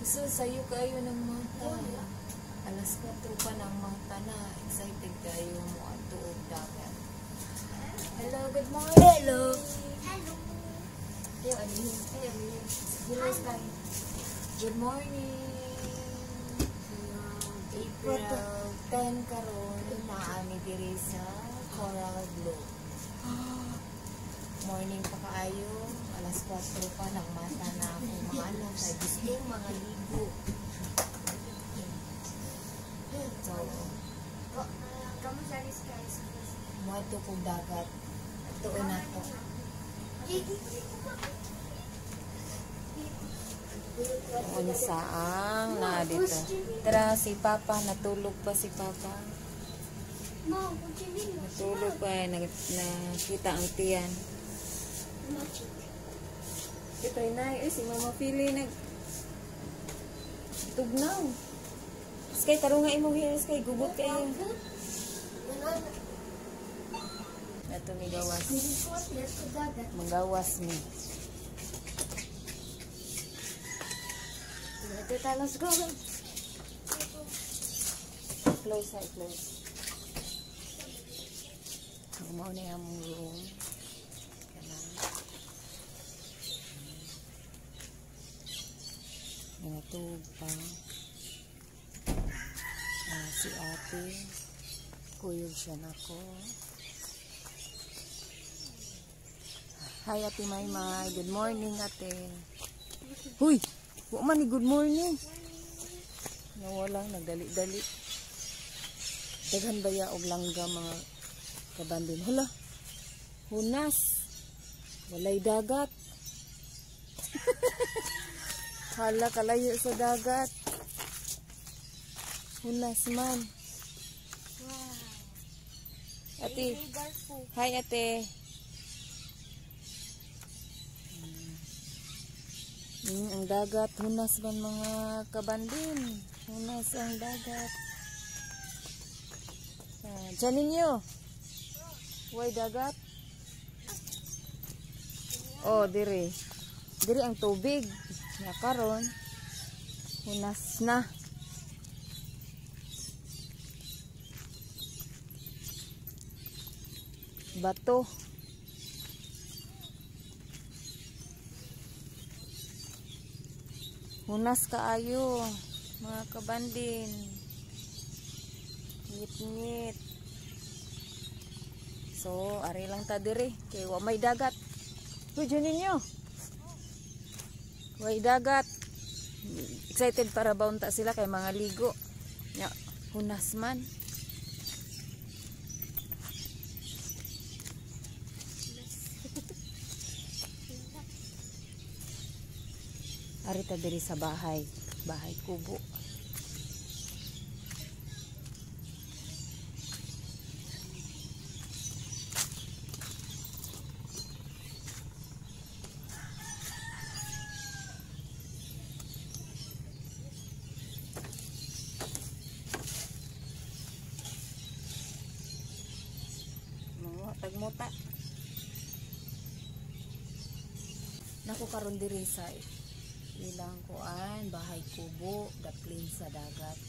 So, sayo kayo ng mata. Alas 4 pa ng mata na. Excited kayo mo ang tuog dagat. Hello, good morning. Hello. Hello. Hello, Sky. Good morning. April 10 karon na ani diri sa Coral Blue. Morning pa kaayo. Alas 4 pa ng mata na ako mga anak. Kaya gusto mga ligo. So, kamusta rin guys? muadto kong dagat. Tuon na to. Tuon saang na dito. Tara, si Papa. Natulog pa si Papa. Natulog pa eh. Nakita ang tiyan. Ito inay. Si Mama Pili tugnaw. Skay, tarunga imong hair. Skay, gugot kayo. Ito may gawas. Magawas mi. Ito talas go. Close ay close. Mau na yung room. Natug pa. Si ate. Kuyog siya nako. Hi ate Maymay. Good morning ate. Huy! Huwag man ni good morning. Nawalang nagdali-dali. Daghan baya og langga mga kabandin. Hala! Hunas! Walay dagat. Hala, kalayo sa dagat. Hunas man. Ate. Hi ate. Ang dagat, hunas man mga kabandin. Hunas ang dagat. Diyan ninyo. Way dagat. Oh, diri. Diri ang tubig. Nga karon hunas na. Bato. Hunas kaayo mga kabandin. Ngit-ngit. So, ari lang ta diri kay wa may dagat. Uy, dyan ninyo. Way dagat. Excited para baunta sila kay mga ligo. Ya, hunas man. Ari ta diri sa bahay. Bahay kubo. Tagmuta. Naku karon diri sa ilang kuan bahay kubo daplin sa dagat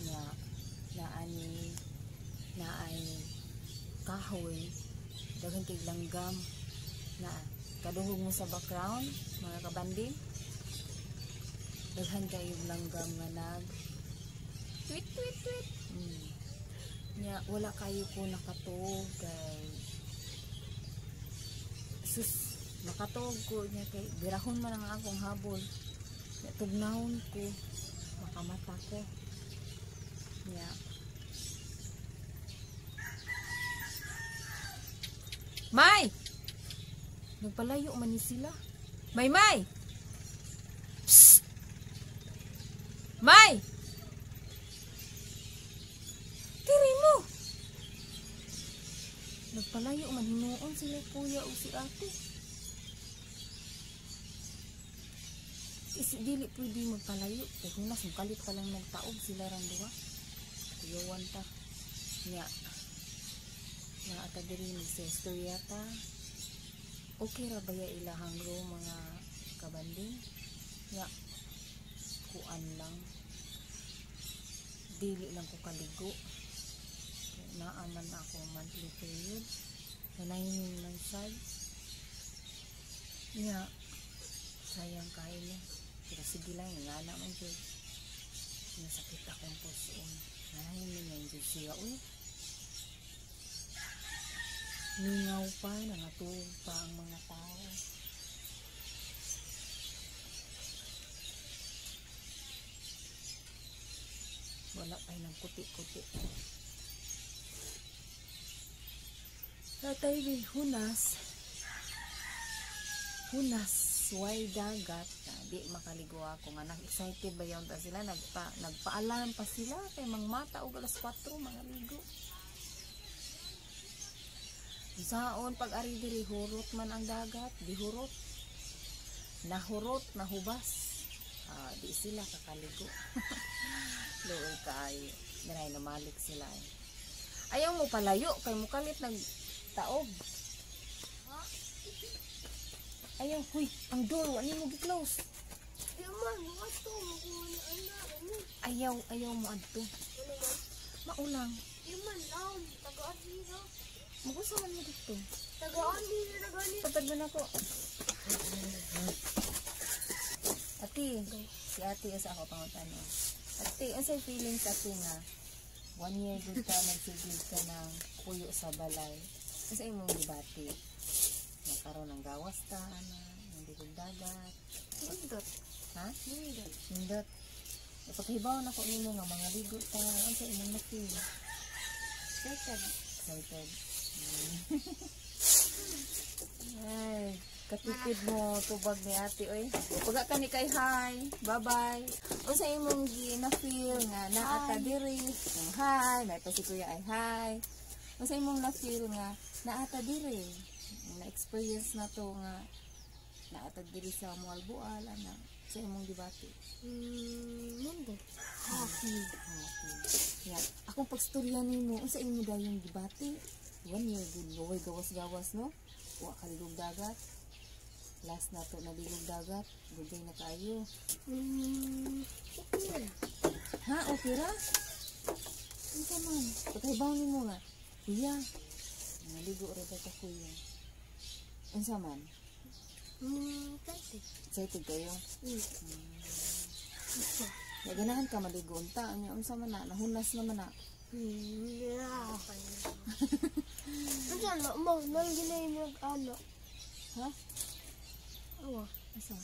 nga naay kahoy daghan kay langgam na kaduhog mo sa background mga kabanding daghan kay langgam nga nag tweet tweet tweet nya wala kayo po nakatog kay sus makatog ko nya kay birahon man ang akong habol nya tugnahon ko makamata ko nya May nagpalayo man ni sila May Psst! May nagpalayo man hinuon sila kuya o si ate. Isi dili pwede magpalayo. Kaya hunas magkalit pa lang nagtaog sila rang duha. Kuyawan ta. Nya. Na ata diri ni sister yata. Okay ra ba ya ilahang ro mga kabanding? Nya. Kuan lang. Dili lang ko kaligo. Naaman ako monthly period nanahining man sad nga sayang kayo niya pero sige lang nga naman dyan nasakit akong pusoon nanahining nga dyan siya ningaw pa nangatulog pa ang mga tao wala pa ng kuti-kuti Tatay will hunas way dagat na di makaligo ako nga excited ba yun ta sila nagpaalam pa sila kay mangmata og alas 4 mga ligo saon pag ari diri hurot man ang dagat dihurot nahubas di sila kakaligo luoy kay nanay namalik sila ayaw mo palayo kay mukalit taog. Ayaw, huy, ang door, ano mo gi-close? Ayaw mo adto. Maulang. Magusahan mo dito. Patad mo na ko. Ati, si ate sa ako pangutanong. Ate, ang say feelings ate nga, 1 year good ka, nagsigil ka ng puyo sa balay. Kasi imong gibati nagkaroon ng gawas ta ng digog dagat nindot ha? Nindot ipaghibaw na ko nimo nga mga ligo ta ang sa imong na-feel excited ay katipid mo tubag ni ate oy pagka ka ni kay hi bye bye o sa imong na-feel nga naata diri hi may pa si kuya ay hi o sa imong na-feel nga naata diri na-experience na to nga naata diri sa Mualbual ana sa imong dibati mundo happy yeah Akong pagstorya nimo, unsa imo dayong gibati? 1 year good, gaway gawas-gawas no? Wa kalilog dagat. Last na to naligog dagat, dugay na kayo. Okay. Ha, okay ra? Unsa man? Pataybaw nimo nga. Kuya. Naligo ra ba ka kuya? Unsa man? Kasi. Excited kayo? Ito. Naganahan ka maligo unta, anya unsa man na, nahunas naman na. Yeah. Ano na mo, nang ginay mo ano. Ha? Awa. Asa?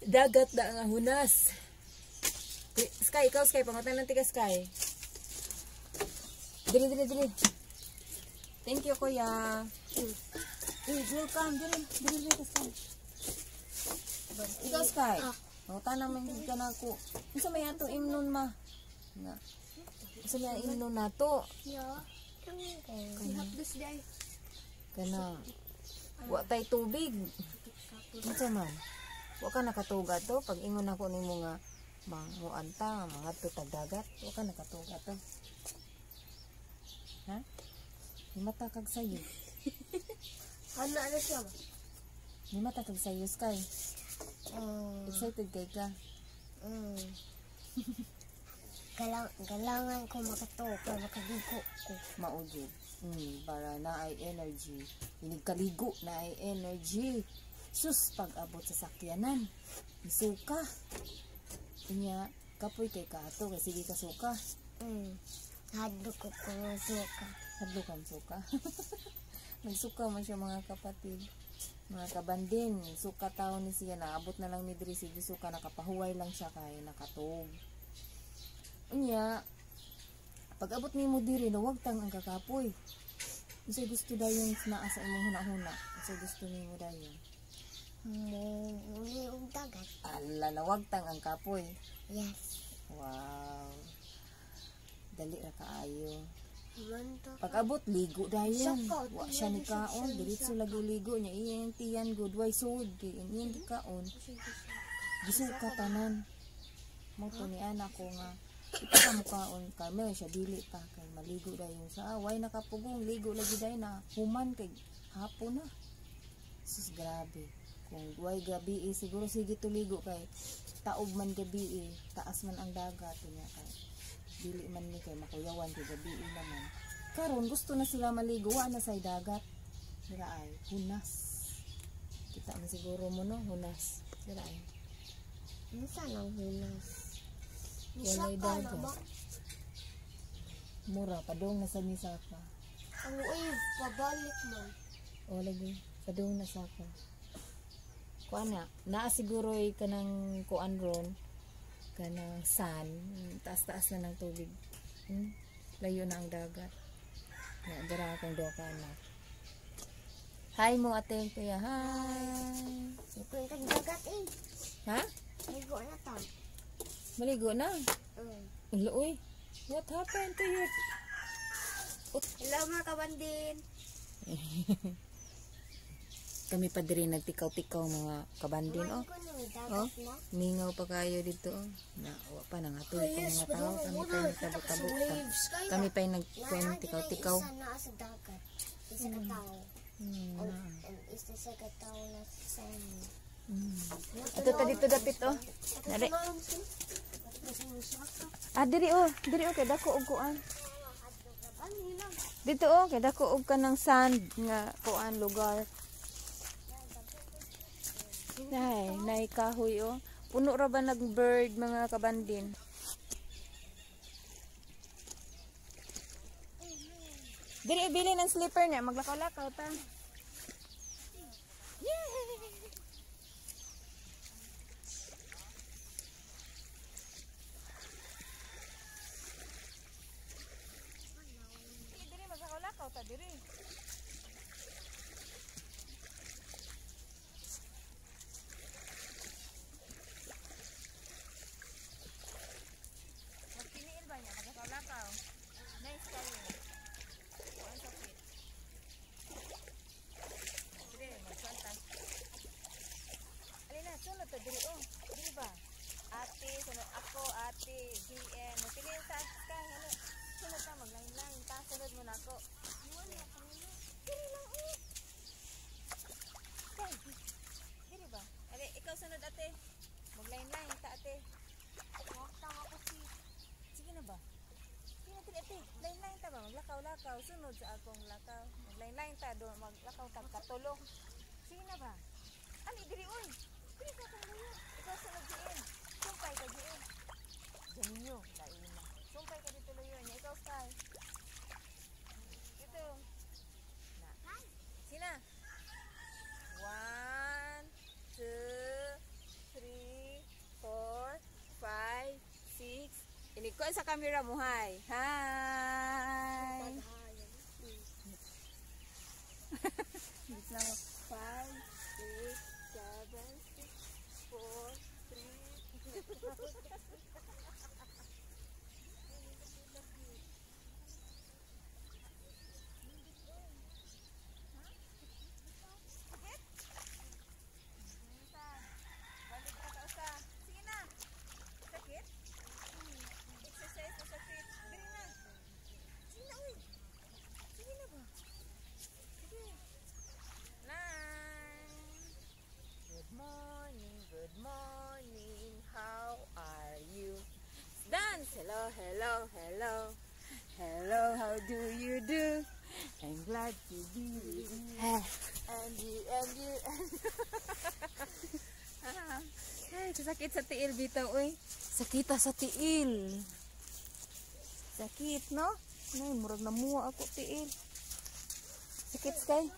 Dagat da nga hunas. Sky, ikaw Sky, pangutan ng tiga Sky. Dili. Thank you, kuya. Welcome. Dili ka Sky. Ikaw Sky. Pangutan naman ka na ako. Isa may ato imnon ma. Nga. Isa may imnon na to. Yeah. Hapdos day. Kana. Wa tay tubig. Unsa man? Wa ka nakatuga to pag ingon ako nimo nga manguanta mga tutag dagat. Wa ka nakatuga to. Ha? Ni mata kag sayo. Ano na siya? Ni mata kag sayo Sky. Excited kay ka. Galangan ko makatuwa para makaligo ko. Maujud. Para na ay energy. Inig kaligo na ay energy. Sus pag abot sa sakyanan. Isuka. Inya kapoy kay kato kay sige ka suka. Hadlo ko kung suka. Hadlo kang suka. Nagsuka man siya mga kapatid. Mga kabandin, suka tao ni siya, naabot na lang ni Diri si suka, nakapahuway lang siya kay nakatog. Unya, pag abot ni mo Diri, nawagtang ang kakapoy. Isa gusto dayon naa sa imong huna-huna. Isa gusto ni mo dayon. Muli ang dagat. Ala, nawagtang ang kapoy. Yes. Wow. Dali ra kaayo. Manto. Pag abot, ligo dayon. Saka, Wa siya ni kaon, diretso lagi ligo niya. Iyang tiyan, good way sud. Iyang di kaon. Gisuka tanan. Mo to ni anak ko nga. Ito ka mukaon, Carmel siya dili pa. Kay maligo dayon sa away nakapugong. Ligo lagi dayon na human kay hapon na. Sus grabe. Kung way gabi siguro sige tuligo kay taog man gabi taas man ang dagat niya kay dili man ni kay makuyawan kay gabi naman. Karon gusto na sila maligo wa na sa dagat. Dira ay hunas. Kita man siguro mo no hunas. Dira ay. Ano sanang hunas? Walay dagat. Mura padong na sa misaka. Ang wave pabalik man. O lagi padong na saka. Kuan naa siguro kanang kuan ron kanang sun, taas-taas na ng tubig. Layo na ang dagat. Dara akong doka na. Hi mo ate kuya. Hi. Ito yung dagat Ha? Ligo na to. Maligo na. Uy. What happened to you? Hello mga kabandin. Kami pa diri nagtikaw-tikaw mga kabandin oh. Oh, mingaw pa kayo dito oh. Na wa pa nang atoy ko mga tao, kami pa nagtabot-tabot. Kami pa nagkuan tikaw-tikaw. Isa na sa dagat. Isa ka tao. Isa sa ka tao na sa Ato ta dito dapit oh. Nari. Diri oh kay dako og kuan. Dito oh kay dako og kanang sand nga kuan lugar. Nay kahoy oh. Puno ra ba nag-bird mga kabandin? Dili bili ng slipper niya, maglakaw-lakaw ta. Yay! Dili maglakaw-lakaw ta diri. Lakaw. Nice kayo. Kuan sa pit. Dire, magsantas. Alina, sunod to dire oh. Dire ba? Ate, sunod ako, ate, GM. Mapili yung taas ka, ano? ate, lain-lain ta ba? Maglakaw-lakaw. Sunod sa akong lakaw. Maglain-lain ta do, maglakaw tag katulo. Sige na ba? Ani diri oy. Diri ka kang layo. Ikaw sunod diin. Sumpay ka diin. Ganinyo, lain na. Sumpay ka dito layo niya. Ikaw Sky. Ito. Na. Sina? 1, 2, 3, 4, 5, 6. Iliko sa camera mo, hi. Hi. Bis na mo. 5, 6, 7, 6, 4, 3. Balik ka sa usa. Sige na. Sakit? Exercise na sakit. Diri na. Sige na, uy. Sige na ba? Sige. Nine. Good morning, good morning. How are you? Dance. Hello, hello, hello. Hello, how do you do? I'm glad to be with you. And you, and you, and you. Ay, sakit sa tiil bitaw, uy. Sakita sa tiil. Sakit, no? Ay, murag namuha ako tiil. Sakit, Sky.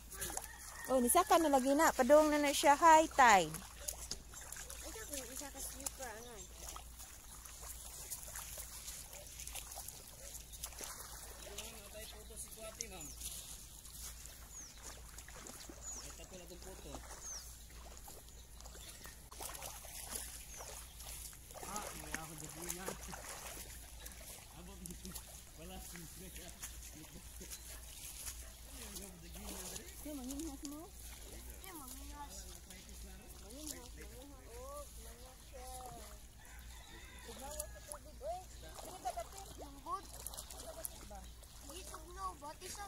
Oh, nisaka na lagi na. Padung na siya high tide. Ito ko yung isa ka slipper, angan. Natay foto si Kuwati, ma'am. Ito ko na itong foto. May ako dagli na. Abot wala siyempre ka. Ito, manginhas mo. Eh, mamingas. Manginhas. Oh, manginhas siya. Tumawa sa tubig, uy. Sige ka kapit. Manggod. Dito no, bati sa.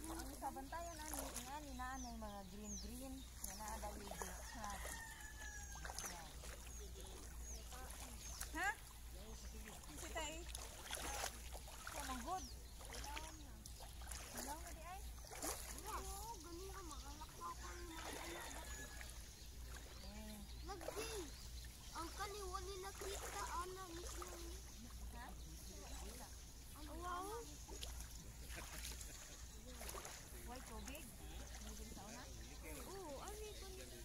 Ang sabantayan ani inaanay mga green nga naa dali ha. Ha? Kita eh. Ano good? Hilaw na di ay. Oo, gani ka makalakaw ka ng mga anak dati. Lagi. Ang kaliwa nila kita, ana, mismo. Ha? Ang wow. White tubig? Hindi sa una? Oo, ano ito nila?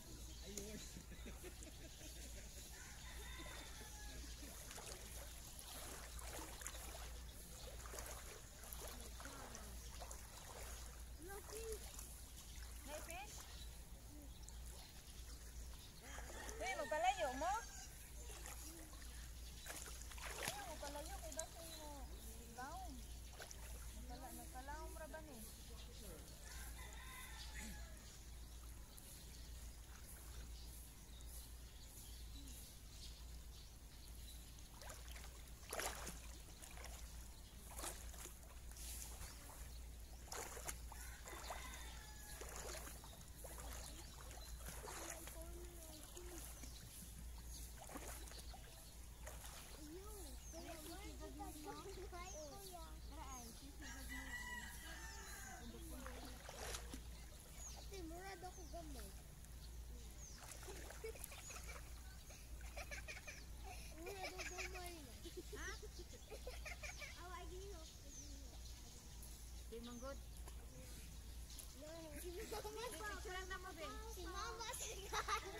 Lagi. May fish? Hey, magpalayo mo? Hey, magpalayo kay basin mo. Laom. Nagkalaom ra ba ni? Ate, murad ako gamay. Murad ako gamay na. Ha? Awa, gino. Di manggod. Si Mama. Picture lang na mo, Ben. Si Mama, si Gani.